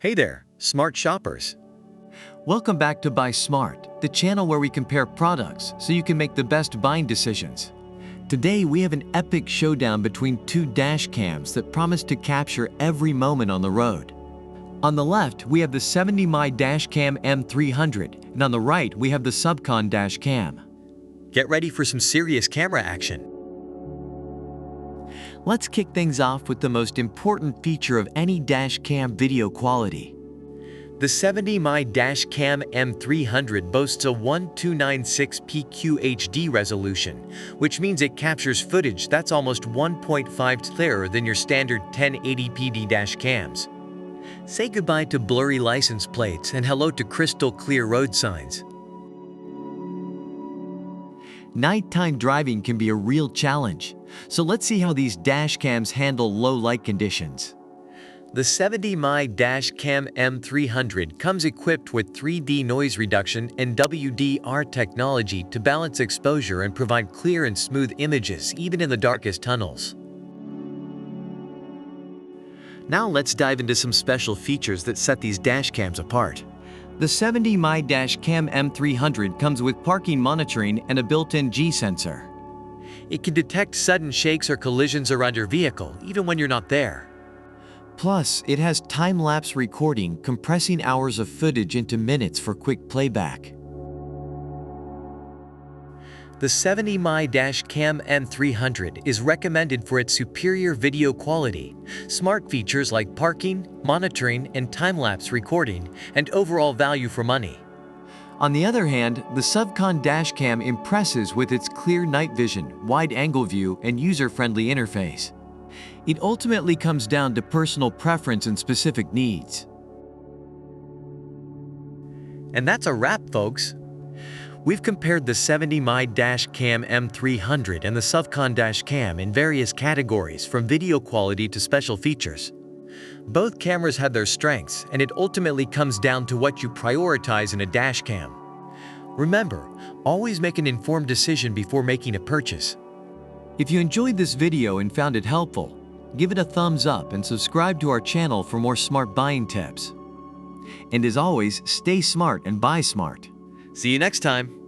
Hey there, smart shoppers. Welcome back to Buy Smart, the channel where we compare products so you can make the best buying decisions. Today we have an epic showdown between two dash cams that promise to capture every moment on the road. On the left, we have the 70mai M300, and on the right, we have the SUVCON dash cam. Get ready for some serious camera action. Let's kick things off with the most important feature of any dash cam: video quality. The 70mai M300 boasts a 1296p QHD resolution, which means it captures footage that's almost 1.5 clearer than your standard 1080p dash cams. Say goodbye to blurry license plates and hello to crystal clear road signs. Nighttime driving can be a real challenge, so let's see how these dash cams handle low light conditions. The 70mai M300 comes equipped with 3D noise reduction and WDR technology to balance exposure and provide clear and smooth images even in the darkest tunnels. Now let's dive into some special features that set these dash cams apart. The 70mai M300 comes with parking monitoring and a built-in G sensor. It can detect sudden shakes or collisions around your vehicle, even when you're not there. Plus, it has time-lapse recording, compressing hours of footage into minutes for quick playback. The 70mai M300 is recommended for its superior video quality, smart features like parking, monitoring, and time-lapse recording, and overall value for money. On the other hand, the SUVCON dash cam impresses with its clear night vision, wide-angle view, and user-friendly interface. It ultimately comes down to personal preference and specific needs. And that's a wrap, folks. We've compared the 70mai M300 and the SUVCON dash cam in various categories, from video quality to special features. Both cameras have their strengths, and it ultimately comes down to what you prioritize in a dash cam. Remember, always make an informed decision before making a purchase. If you enjoyed this video and found it helpful, give it a thumbs up and subscribe to our channel for more smart buying tips. And as always, stay smart and buy smart. See you next time.